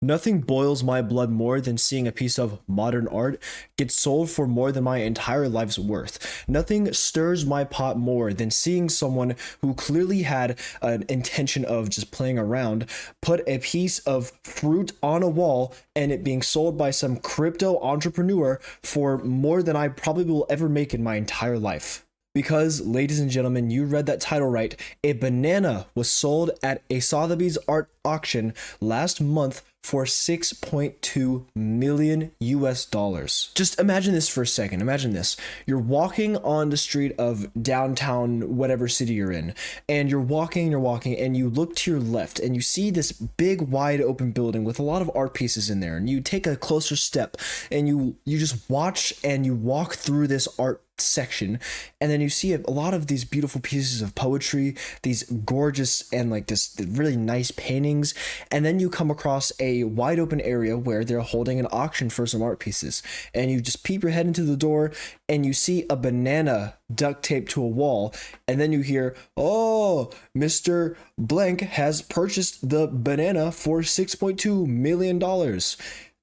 Nothing boils my blood more than seeing a piece of modern art get sold for more than my entire life's worth. Nothing stirs my pot more than seeing someone who clearly had an intention of just playing around put a piece of fruit on a wall and it being sold by some crypto entrepreneur for more than I probably will ever make in my entire life. Because, ladies and gentlemen, you read that title right. A banana was sold at a Sotheby's art auction last month for 6.2 million US dollars. Just imagine this for a second. Imagine this. You're walking on the street of downtown, whatever city you're in, and you're walking, and you look to your left and you see this big, wide open building with a lot of art pieces in there. And you take a closer step and you just watch and you walk through this art section, and then you see a lot of these beautiful pieces of poetry, these gorgeous and like this really nice paintings, and then you come across a wide open area where they're holding an auction for some art pieces, and you just peep your head into the door and you see a banana duct taped to a wall, and then you hear, "Oh, Mr. Blank has purchased the banana for $6.2 million."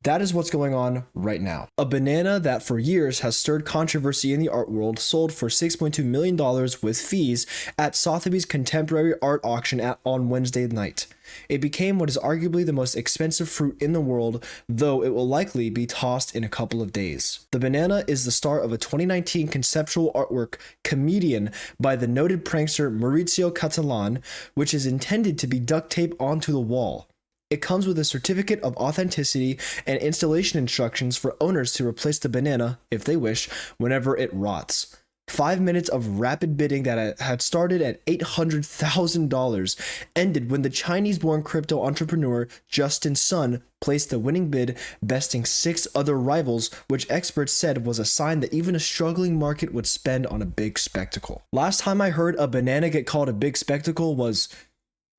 That is what's going on right now. A banana that for years has stirred controversy in the art world sold for $6.2 million with fees at Sotheby's Contemporary Art Auction on Wednesday night. It became what is arguably the most expensive fruit in the world, though it will likely be tossed in a couple of days. The banana is the star of a 2019 conceptual artwork, Comedian, by the noted prankster Maurizio Catalan, which is intended to be duct taped onto the wall. It comes with a certificate of authenticity and installation instructions for owners to replace the banana, if they wish, whenever it rots. 5 minutes of rapid bidding that had started at $800,000 ended when the Chinese-born crypto entrepreneur Justin Sun placed the winning bid, besting 6 other rivals, which experts said was a sign that even a struggling market would spend on a big spectacle. Last time I heard a banana get called a big spectacle was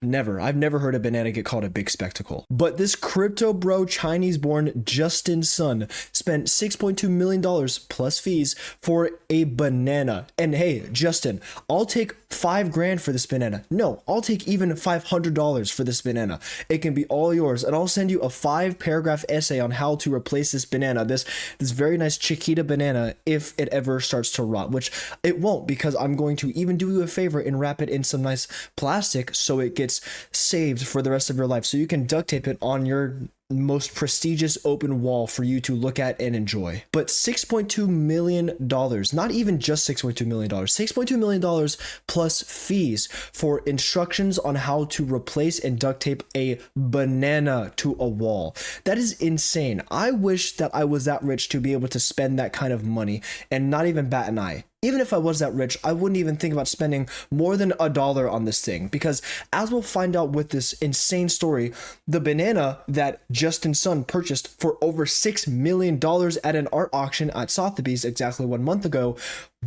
never. I've never heard a banana get called a big spectacle. But this crypto bro Chinese-born Justin Sun spent $6.2 million plus fees for a banana. And hey, Justin, I'll take $5,000 for this banana. No, I'll take even $500 for this banana. It can be all yours. And I'll send you a 5-paragraph essay on how to replace this banana, this very nice Chiquita banana, if it ever starts to rot, which it won't, because I'm going to even do you a favor and wrap it in some nice plastic so it gets saved for the rest of your life, so you can duct tape it on your most prestigious open wall for you to look at and enjoy. But $6.2 million, not even just $6.2 million, $6.2 million plus fees for instructions on how to replace and duct tape a banana to a wall. That is insane. I wish that I was that rich to be able to spend that kind of money and not even bat an eye. Even if I was that rich, I wouldn't even think about spending more than $1 on this thing, because as we'll find out with this insane story, the banana that Justin Sun purchased for over $6 million at an art auction at Sotheby's exactly 1 month ago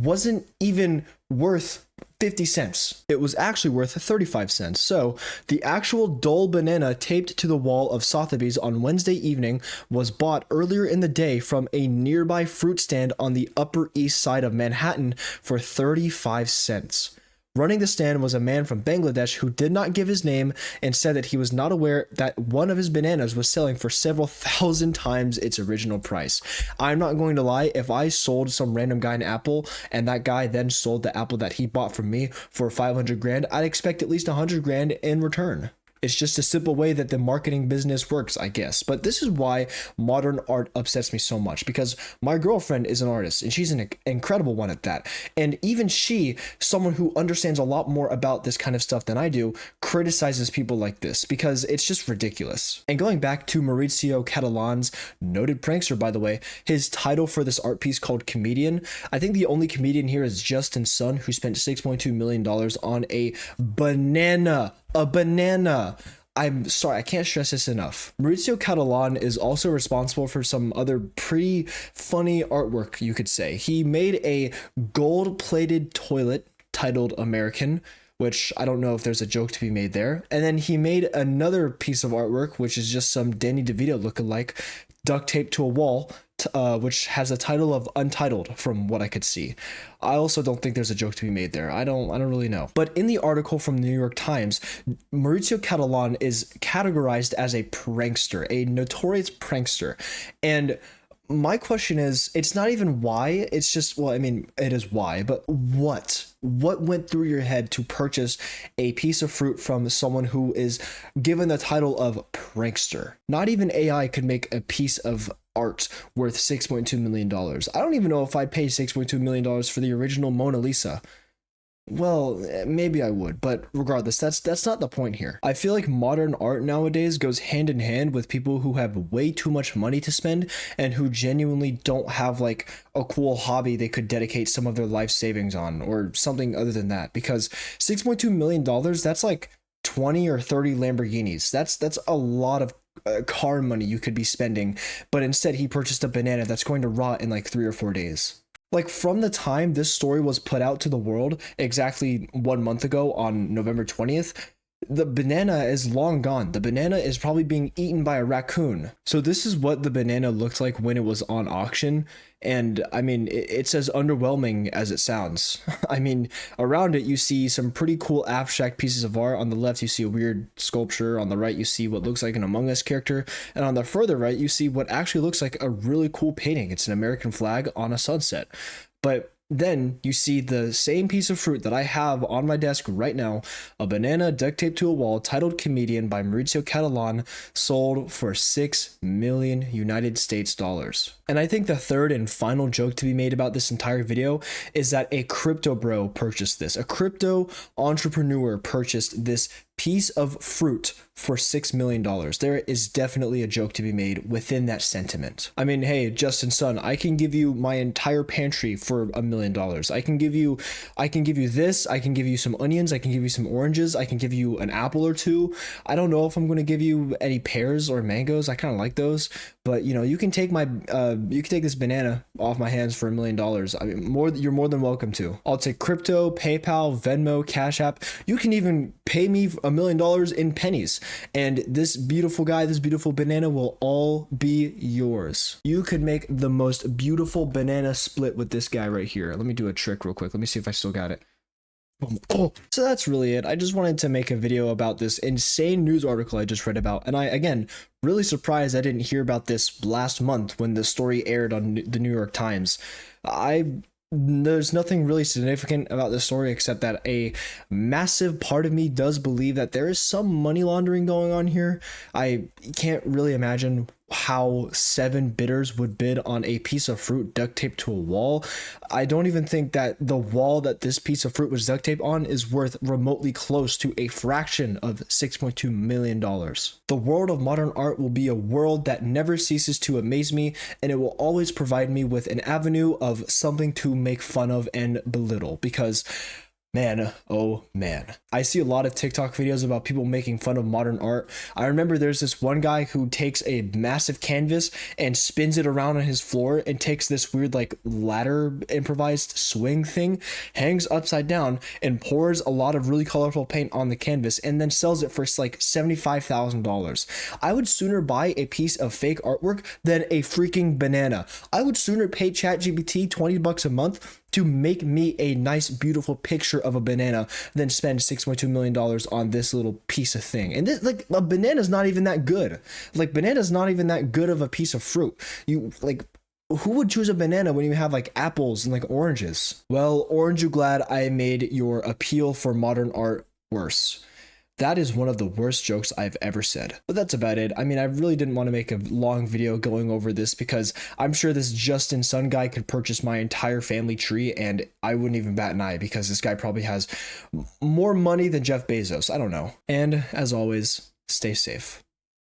wasn't even worth 50 cents. It was actually worth 35 cents. So the actual dull banana taped to the wall of Sotheby's on Wednesday evening was bought earlier in the day from a nearby fruit stand on the Upper East Side of Manhattan for 35 cents. Running the stand was a man from Bangladesh who did not give his name and said that he was not aware that one of his bananas was selling for several thousand times its original price. I'm not going to lie, if I sold some random guy an apple and that guy then sold the apple that he bought from me for 500 grand, I'd expect at least 100 grand in return. It's just a simple way that the marketing business works, I guess. But this is why modern art upsets me so much, because my girlfriend is an artist and she's an incredible one at that. And even she, someone who understands a lot more about this kind of stuff than I do, criticizes people like this because it's just ridiculous. And going back to Maurizio Catalan's noted prankster, by the way, his title for this art piece called Comedian, I think the only comedian here is Justin Sun, who spent $6.2 million on a banana. A banana. I'm sorry, I can't stress this enough. Maurizio Catalan is also responsible for some other pretty funny artwork, you could say. He made a gold-plated toilet titled American, which I don't know if there's a joke to be made there. And then he made another piece of artwork, which is just some Danny DeVito lookalike, duct taped to a wall, which has a title of Untitled from what I could see. I also don't think there's a joke to be made there. I don't really know. But in the article from the New York Times, Maurizio Catalan is categorized as a prankster, a notorious prankster. And my question is, it's not even why, it's just, well, I mean, it is why, but what went through your head to purchase a piece of fruit from someone who is given the title of prankster? Not even AI could make a piece of art worth $6.2 million. I don't even know if I'd pay $6.2 million for the original Mona Lisa. Well, maybe I would, but regardless, that's not the point here. I feel like modern art nowadays goes hand in hand with people who have way too much money to spend and who genuinely don't have like a cool hobby they could dedicate some of their life savings on or something other than that. Because $6.2 million, that's like 20 or 30 Lamborghinis. That's a lot of car money you could be spending, but instead he purchased a banana that's going to rot in like 3 or 4 days. Like, from the time this story was put out to the world exactly 1 month ago on November 20th, the banana is long gone. The banana is probably being eaten by a raccoon. So this is what the banana looked like when it was on auction. And I mean, it's as underwhelming as it sounds. I mean, around it, you see some pretty cool abstract pieces of art. On the left, you see a weird sculpture. On the right, you see what looks like an Among Us character. And on the further right, you see what actually looks like a really cool painting. It's an American flag on a sunset. But then you see the same piece of fruit that I have on my desk right now, a banana duct taped to a wall, titled Comedian by Maurizio Catalan, sold for 6 million United States dollars. And I think the third and final joke to be made about this entire video is that a crypto bro purchased this. A crypto entrepreneur purchased this piece of fruit for $6 million. There is definitely a joke to be made within that sentiment. I mean, hey, Justin Sun, I can give you my entire pantry for $1 million. I can give you this, I can give you some onions, I can give you some oranges, I can give you an apple or two. I don't know if I'm going to give you any pears or mangoes. I kind of like those, but you know, you can take my you can take this banana off my hands for $1 million. I mean, you're more than welcome to. I'll take crypto, PayPal, Venmo, Cash App. You can even pay me $1 million in pennies, and this beautiful guy, this beautiful banana will all be yours. You could make the most beautiful banana split with this guy right here. Let me do a trick real quick. Let me see if I still got it. Oh, so that's really it. I just wanted to make a video about this insane news article I just read about, and I, again, really surprised I didn't hear about this last month when the story aired on the New York Times. There's nothing really significant about this story except that a massive part of me does believe that there is some money laundering going on here. I can't really imagine how 7 bidders would bid on a piece of fruit duct taped to a wall. I don't even think that the wall that this piece of fruit was duct taped on is worth remotely close to a fraction of $6.2 million. The world of modern art will be a world that never ceases to amaze me, and it will always provide me with an avenue of something to make fun of and belittle, because man, oh man. I see a lot of TikTok videos about people making fun of modern art. I remember there's this one guy who takes a massive canvas and spins it around on his floor and takes this weird like ladder improvised swing thing, hangs upside down, and pours a lot of really colorful paint on the canvas and then sells it for like $75,000. I would sooner buy a piece of fake artwork than a freaking banana. I would sooner pay ChatGPT $20 a month to make me a nice, beautiful picture of a banana than spend $6.2 million on this little piece of thing. And this, like, a banana's not even that good. Like, banana's not even that good of a piece of fruit. You, like, who would choose a banana when you have like apples and like oranges? Well, aren't you glad I made your appeal for modern art worse? That is one of the worst jokes I've ever said. But that's about it. I mean, I really didn't want to make a long video going over this because I'm sure this Justin Sun guy could purchase my entire family tree and I wouldn't even bat an eye because this guy probably has more money than Jeff Bezos. I don't know. And as always, stay safe.